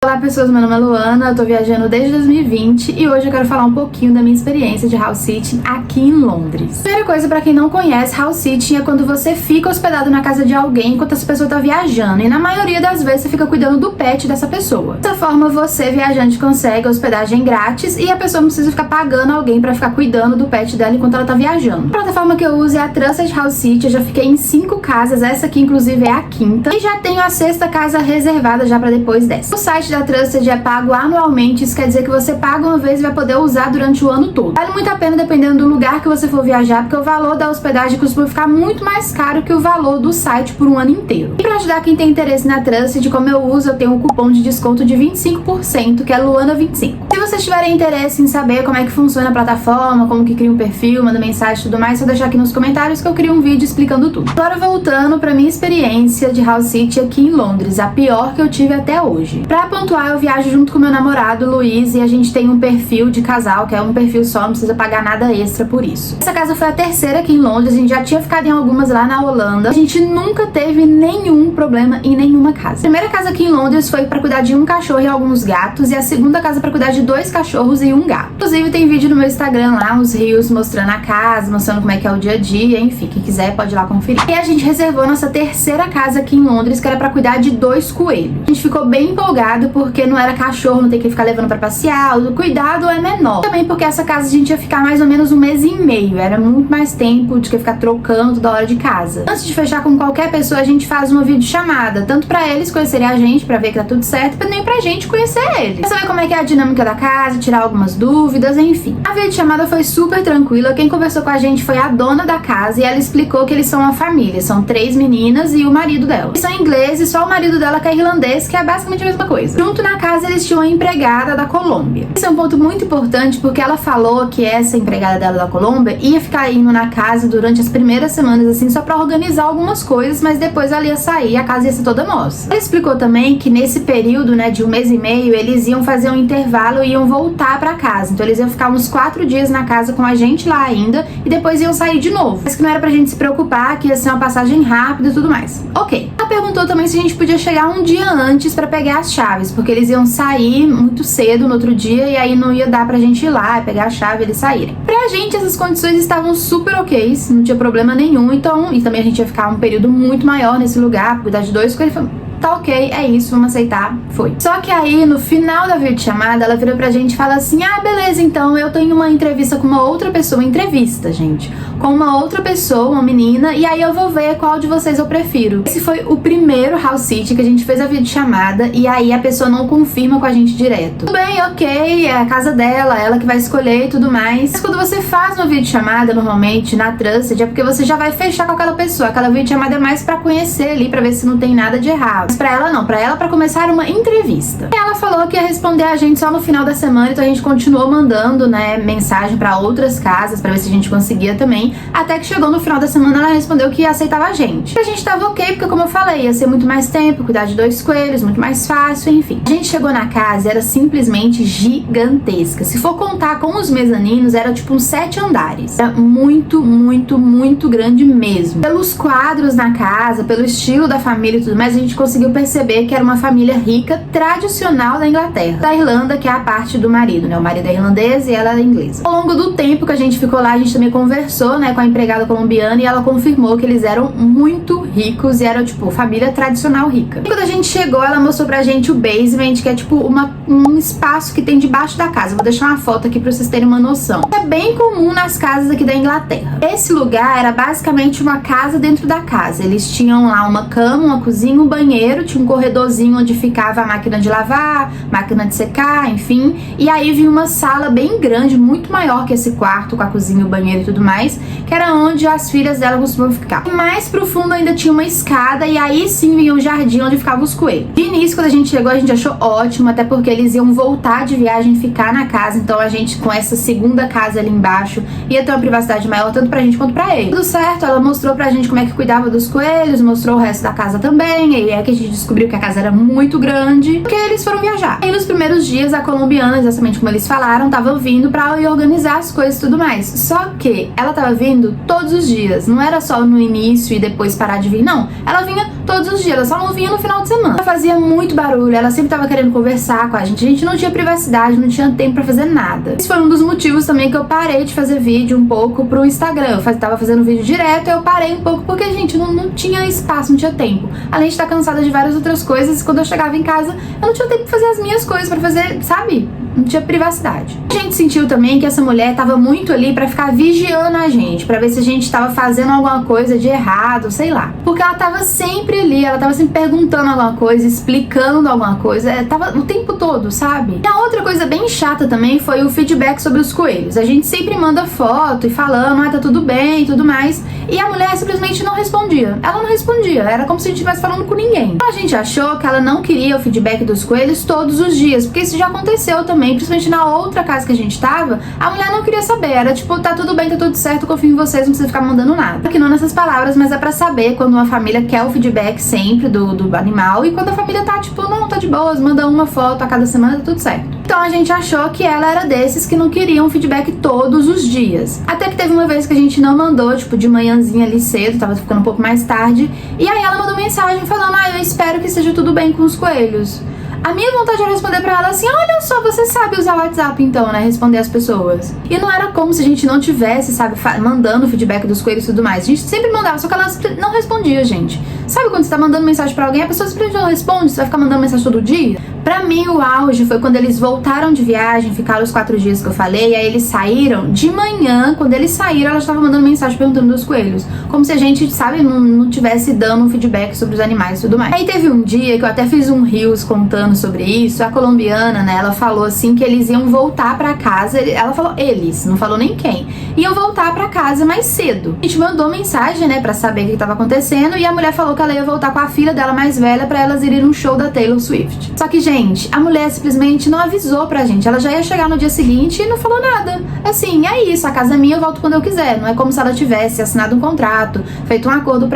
Olá pessoas, meu nome é Luana, eu tô viajando desde 2020 e hoje eu quero falar um pouquinho da minha experiência de house sitting aqui em Londres. Primeira coisa, pra quem não conhece, house sitting é quando você fica hospedado na casa de alguém enquanto essa pessoa tá viajando, e na maioria das vezes você fica cuidando do pet dessa pessoa. Dessa forma, você, viajante, consegue hospedagem grátis e a pessoa não precisa ficar pagando alguém pra ficar cuidando do pet dela enquanto ela tá viajando. A plataforma que eu uso é a Trusted House Sitting, eu já fiquei em 5 casas, essa aqui inclusive é a 5ª, e já tenho a 6ª casa reservada já pra depois dessa. O site da Trusted é pago anualmente, isso quer dizer que você paga uma vez e vai poder usar durante o ano todo. Vale muito a pena dependendo do lugar que você for viajar, porque o valor da hospedagem costuma ficar muito mais caro que o valor do site por um ano inteiro. E pra ajudar quem tem interesse na Trusted, como eu uso, eu tenho um cupom de desconto de 25%, que é Luana25. Se vocês tiverem interesse em saber como é que funciona a plataforma, como que cria um perfil, manda mensagem e tudo mais, só deixar aqui nos comentários que eu crio um vídeo explicando tudo. Agora voltando pra minha experiência de house sitting aqui em Londres, a pior que eu tive até hoje. Pra pontuar, eu viajo junto com meu namorado, Luiz, e a gente tem um perfil de casal, que é um perfil só, não precisa pagar nada extra por isso. Essa casa foi a 3ª aqui em Londres, a gente já tinha ficado em algumas lá na Holanda. A gente nunca teve nenhum problema em nenhuma casa. A primeira casa aqui em Londres foi pra cuidar de um cachorro e alguns gatos, e a segunda casa pra cuidar de 2 cachorros e um gato. Inclusive tem vídeo no meu Instagram lá, uns reels mostrando a casa, mostrando como é que é o dia a dia, enfim, quem quiser pode ir lá conferir. E a gente reservou a nossa 3ª casa aqui em Londres, que era pra cuidar de 2 coelhos. A gente ficou bem empolgado porque não era cachorro, não tem que ficar levando pra passear, o cuidado é menor. Também porque essa casa a gente ia ficar mais ou menos 1 mês e meio, era muito mais tempo do que ficar trocando toda hora de casa. Antes de fechar com qualquer pessoa, a gente faz uma videochamada, tanto pra eles conhecerem a gente, pra ver que tá tudo certo, mas nem pra gente conhecer eles. Pra saber como é que é a dinâmica da casa, tirar algumas dúvidas, enfim. A videochamada foi super tranquila, quem conversou com a gente foi a dona da casa e ela explicou que eles são uma família, são 3 meninas e o marido dela. Eles são ingleses, só o marido dela que é irlandês, que é basicamente a mesma coisa. Junto na casa eles tinham uma empregada da Colômbia. Esse é um ponto muito importante porque ela falou que essa empregada dela da Colômbia ia ficar indo na casa durante as primeiras semanas assim só pra organizar algumas coisas, mas depois ela ia sair e a casa ia ser toda nossa. Ela explicou também que nesse período, né, de 1 mês e meio, eles iam fazer um intervalo e iam voltar pra casa. Então eles iam ficar uns 4 dias na casa com a gente lá ainda e depois iam sair de novo. Mas que não era pra gente se preocupar, que ia ser uma passagem rápida e tudo mais. Ok. Ela perguntou também se a gente podia chegar um dia antes pra pegar as chaves, porque eles iam sair muito cedo no outro dia e aí não ia dar pra gente ir lá, pegar a chave e eles saírem. Pra gente essas condições estavam super ok, não tinha problema nenhum, então, e também a gente ia ficar um período muito maior nesse lugar, cuidar de 2 coelhos. Tá ok, é isso, vamos aceitar, foi. Só que aí, no final da videochamada, ela virou pra gente e fala assim, ah, beleza, então eu tenho uma entrevista com uma outra pessoa, entrevista, gente, com uma outra pessoa, uma menina, e aí eu vou ver qual de vocês eu prefiro. Esse foi o primeiro house sitting que a gente fez a videochamada, e aí a pessoa não confirma com a gente direto. Tudo bem, ok, é a casa dela, ela que vai escolher e tudo mais. Mas quando você faz uma videochamada, normalmente, na Trusted, é porque você já vai fechar com aquela pessoa. Aquela videochamada é mais pra conhecer ali, pra ver se não tem nada de errado. Mas pra ela não, pra ela pra começar uma entrevista. E ela falou que ia responder a gente só no final da semana, então a gente continuou mandando, né, mensagem pra outras casas pra ver se a gente conseguia também, até que chegou no final da semana ela respondeu que aceitava a gente. A gente tava ok, porque como eu falei, ia ser muito mais tempo, cuidar de 2 coelhos, muito mais fácil, enfim. A gente chegou na casa, era simplesmente gigantesca. Se for contar com os mezaninos, era tipo uns 7 andares. Era muito, muito, muito grande mesmo. Pelos quadros na casa, pelo estilo da família e tudo mais, a gente conseguiu perceber que era uma família rica, tradicional da Inglaterra. Da Irlanda, que é a parte do marido, né? O marido é irlandês e ela é inglesa. Ao longo do tempo que a gente ficou lá, a gente também conversou, né, com a empregada colombiana e ela confirmou que eles eram muito ricos e eram, tipo, família tradicional rica. E quando a gente chegou, ela mostrou pra gente o basement, que é, tipo, um espaço que tem debaixo da casa. Vou deixar uma foto aqui pra vocês terem uma noção. É bem comum nas casas aqui da Inglaterra. Esse lugar era basicamente uma casa dentro da casa. Eles tinham lá uma cama, uma cozinha, um banheiro, tinha um corredorzinho onde ficava a máquina de lavar, máquina de secar, enfim. E aí vinha uma sala bem grande, muito maior que esse quarto, com a cozinha, o banheiro e tudo mais, que era onde as filhas dela costumavam ficar. E mais pro fundo ainda tinha uma escada e aí sim vinha o jardim onde ficavam os coelhos. De início, quando a gente chegou, a gente achou ótimo, até porque eles iam voltar de viagem e ficar na casa, então a gente, com essa segunda casa ali embaixo, ia ter uma privacidade maior, tanto pra gente quanto pra eles. Tudo certo, ela mostrou pra gente como é que cuidava dos coelhos, mostrou o resto da casa também, e é que a gente descobriu que a casa era muito grande, porque eles foram viajar. E nos primeiros dias, a colombiana, exatamente como eles falaram, tava vindo pra ir organizar as coisas e tudo mais. Só que ela tava vindo todos os dias, não era só no início e depois parar de vir, não. Ela vinha todos os dias, ela só não vinha no final de semana. Ela fazia muito barulho, ela sempre tava querendo conversar com a gente não tinha privacidade, não tinha tempo pra fazer nada. Esse foi um dos motivos também que eu parei de fazer vídeo um pouco pro Instagram. Eu tava fazendo vídeo direto e eu parei um pouco porque, gente, não tinha espaço, não tinha tempo. Além de estar cansada de várias outras coisas, quando eu chegava em casa, eu não tinha tempo pra fazer as minhas coisas, pra fazer, sabe? Não tinha privacidade. A gente sentiu também que essa mulher tava muito ali pra ficar vigiando a gente, pra ver se a gente tava fazendo alguma coisa de errado, sei lá. Porque ela tava sempre ali, ela tava sempre perguntando alguma coisa, explicando alguma coisa, tava o tempo todo, sabe? E a outra coisa bem chata também foi o feedback sobre os coelhos. A gente sempre manda foto e falando, tá tudo bem e tudo mais, e a mulher simplesmente não respondia. Ela não respondia, era como se a gente estivesse falando com ninguém. A gente achou que ela não queria o feedback dos coelhos todos os dias, porque isso já aconteceu também, principalmente na outra casa que a gente tava, a mulher não queria saber, era tipo, tá tudo bem, tá tudo certo, confio em vocês, não precisa ficar mandando nada. Aqui não nessas palavras, mas é pra saber quando uma família quer o feedback sempre do animal, e quando a família tá tipo, não, tá de boas, manda uma foto a cada semana, tá tudo certo. Então a gente achou que ela era desses que não queriam feedback todos os dias. Até que teve uma vez que a gente não mandou, tipo, de manhãzinha ali cedo, tava ficando um pouco mais tarde, e aí ela mandou mensagem falando, eu espero que esteja tudo bem com os coelhos. A minha vontade era responder pra ela assim, olha só, você sabe usar o WhatsApp então, né, responder as pessoas. E não era como se a gente não tivesse, sabe, mandando feedback dos coelhos e tudo mais. A gente sempre mandava, só que ela não respondia, gente. Sabe quando você tá mandando mensagem pra alguém, a pessoa simplesmente não responde, você vai ficar mandando mensagem todo dia? Pra mim, o auge foi quando eles voltaram de viagem, ficaram os 4 dias que eu falei, e aí eles saíram de manhã. Quando eles saíram, ela estava mandando mensagem perguntando dos coelhos. Como se a gente, sabe, não tivesse dando um feedback sobre os animais e tudo mais. Aí teve um dia que eu até fiz um reels contando sobre isso. A colombiana, né, ela falou assim que eles iam voltar pra casa. Ela falou eles, não falou nem quem. Iam voltar pra casa mais cedo. A gente mandou mensagem, né, pra saber o que estava acontecendo, e a mulher falou que ela ia voltar com a filha dela mais velha pra elas irem num show da Taylor Swift. Só que, gente, a mulher simplesmente não avisou pra gente. Ela já ia chegar no dia seguinte e não falou nada. Assim, é isso, a casa é minha, eu volto quando eu quiser. Não é como se ela tivesse assinado um contrato, feito um acordo com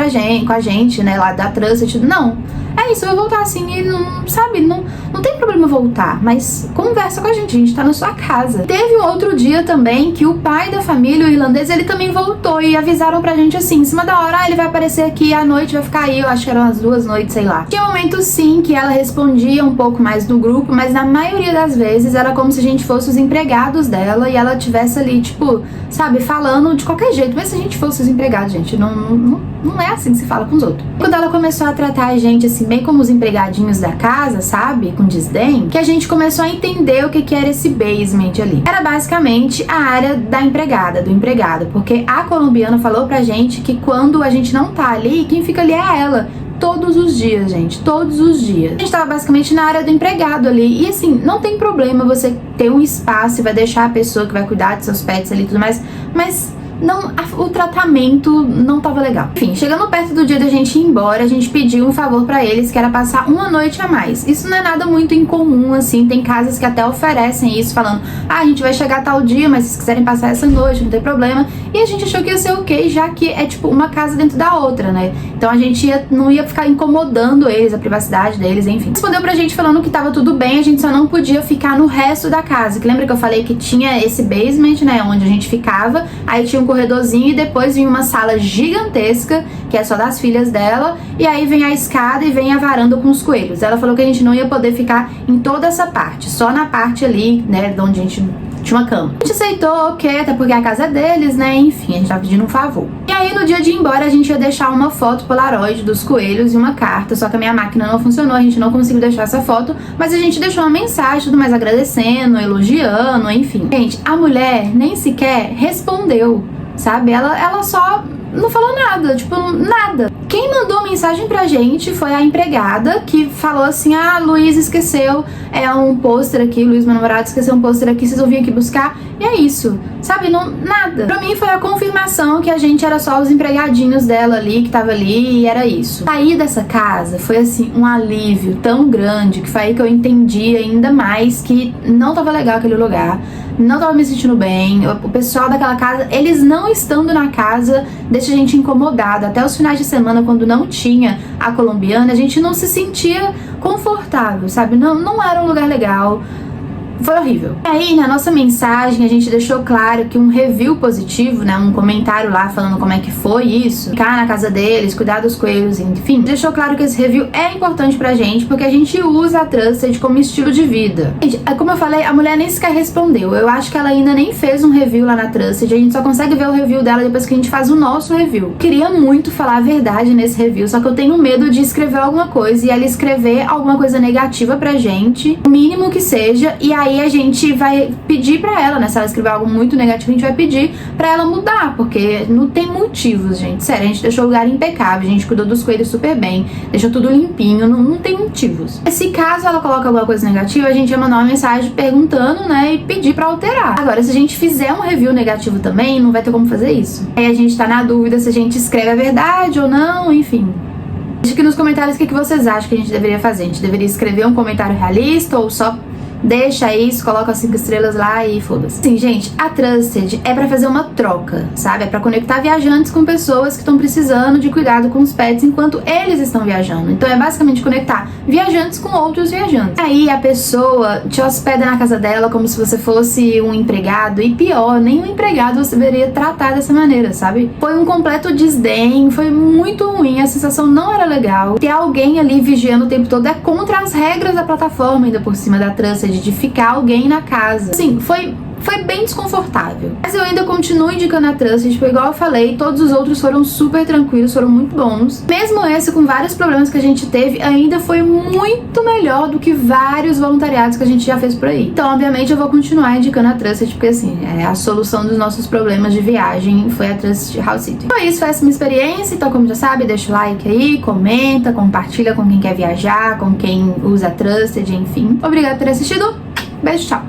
a gente, né, lá da Transit. Não. É isso, eu vou voltar assim e não, sabe, não tem problema voltar, mas conversa com a gente tá na sua casa. Teve um outro dia também que o pai da família, o irlandês, ele também voltou e avisaram pra gente assim, em cima da hora, ele vai aparecer aqui à noite, vai ficar aí, eu acho que eram as 2 noites, sei lá. Tinha momentos sim que ela respondia um pouco mais no grupo, mas na maioria das vezes era como se a gente fosse os empregados dela e ela tivesse ali, tipo, sabe, falando de qualquer jeito, mas se a gente fosse os empregados, gente, não é assim que se fala com os outros. Quando ela começou a tratar a gente assim, bem como os empregadinhos da casa, sabe, com desdém, que a gente começou a entender o que era esse basement ali. Era basicamente a área da empregada, do empregado, porque a colombiana falou pra gente que quando a gente não tá ali, quem fica ali é ela. Todos os dias, gente, todos os dias. A gente tava basicamente na área do empregado ali. E assim, não tem problema você ter um espaço e vai deixar a pessoa que vai cuidar de seus pets ali e tudo mais, mas não, o tratamento não tava legal. Enfim, chegando perto do dia da gente ir embora, a gente pediu um favor pra eles, que era passar uma noite a mais. Isso não é nada muito incomum, assim, tem casas que até oferecem isso, falando, a gente vai chegar tal dia, mas se vocês quiserem passar essa noite, não tem problema. E a gente achou que ia ser ok, já que é tipo uma casa dentro da outra, né? Então a gente não ia ficar incomodando eles, a privacidade deles, enfim. Respondeu pra gente falando que tava tudo bem, a gente só não podia ficar no resto da casa. Que lembra que eu falei que tinha esse basement, né, onde a gente ficava, aí tinha um corredorzinho e depois vinha uma sala gigantesca, que é só das filhas dela, e aí vem a escada e vem a varanda com os coelhos. Ela falou que a gente não ia poder ficar em toda essa parte, só na parte ali, né, de onde a gente tinha uma cama. A gente aceitou, ok, até porque a casa é deles, né, enfim, a gente tava pedindo um favor. E aí no dia de ir embora a gente ia deixar uma foto polaroid dos coelhos e uma carta, só que a minha máquina não funcionou, a gente não conseguiu deixar essa foto, mas a gente deixou uma mensagem, tudo mais agradecendo, elogiando, enfim. Gente, a mulher nem sequer respondeu, sabe? Ela só não falou nada, tipo, nada. Quem mandou mensagem pra gente foi a empregada, que falou assim, Luiz esqueceu um pôster aqui, Luiz, meu namorado, esqueceu um pôster aqui, vocês vão vir aqui buscar, e é isso, sabe, nada. Pra mim foi a confirmação que a gente era só os empregadinhos dela ali, que tava ali, e era isso. Sair dessa casa foi, assim, um alívio tão grande, que foi aí que eu entendi ainda mais que não tava legal aquele lugar, não tava me sentindo bem, o pessoal daquela casa, eles não estando na casa, deixa a gente incomodada. Até os finais de semana, quando não tinha a colombiana, a gente não se sentia confortável, sabe? Não era um lugar legal. Foi horrível. E aí, na nossa mensagem, a gente deixou claro que um review positivo, né, um comentário lá falando como é que foi isso, ficar na casa deles, cuidar dos coelhos, enfim, deixou claro que esse review é importante pra gente, porque a gente usa a Trusted como estilo de vida. Gente, como eu falei, a mulher nem sequer respondeu. Eu acho que ela ainda nem fez um review lá na Trusted, a gente só consegue ver o review dela depois que a gente faz o nosso review. Queria muito falar a verdade nesse review, só que eu tenho medo de escrever alguma coisa e ela escrever alguma coisa negativa pra gente, o mínimo que seja, e aí a gente vai pedir pra ela, né, se ela escrever algo muito negativo, a gente vai pedir pra ela mudar, porque não tem motivos, gente. Sério, a gente deixou o lugar impecável, a gente cuidou dos coelhos super bem, deixou tudo limpinho, não tem motivos. Se caso ela coloca alguma coisa negativa, a gente vai mandar uma mensagem perguntando, né, e pedir pra alterar. Agora, se a gente fizer um review negativo também, não vai ter como fazer isso. Aí a gente tá na dúvida se a gente escreve a verdade ou não, enfim. Deixa aqui nos comentários o que vocês acham que a gente deveria fazer. A gente deveria escrever um comentário realista ou só deixa isso, coloca 5 estrelas lá e foda-se. Sim, gente, a Trusted é pra fazer uma troca, sabe? É pra conectar viajantes com pessoas que estão precisando de cuidado com os pets enquanto eles estão viajando. Então é basicamente conectar viajantes com outros viajantes. Aí a pessoa te hospeda na casa dela como se você fosse um empregado, e pior, nem um empregado você deveria tratar dessa maneira, sabe? Foi um completo desdém, foi muito ruim, a sensação não era legal. Ter alguém ali vigiando o tempo todo é contra as regras da plataforma, ainda por cima da Trusted, de ficar alguém na casa. Assim, foi bem desconfortável. Mas eu ainda continuo indicando a Trusted, tipo, igual eu falei, todos os outros foram super tranquilos, foram muito bons. Mesmo esse, com vários problemas que a gente teve, ainda foi muito melhor do que vários voluntariados que a gente já fez por aí. Então, obviamente, eu vou continuar indicando a Trusted, porque assim, a solução dos nossos problemas de viagem foi a Trusted House Sitting. Então é isso, foi essa minha experiência. Então, como já sabe, deixa o like aí, comenta, compartilha com quem quer viajar, com quem usa a Trusted, enfim. Obrigada por ter assistido. Beijo, tchau!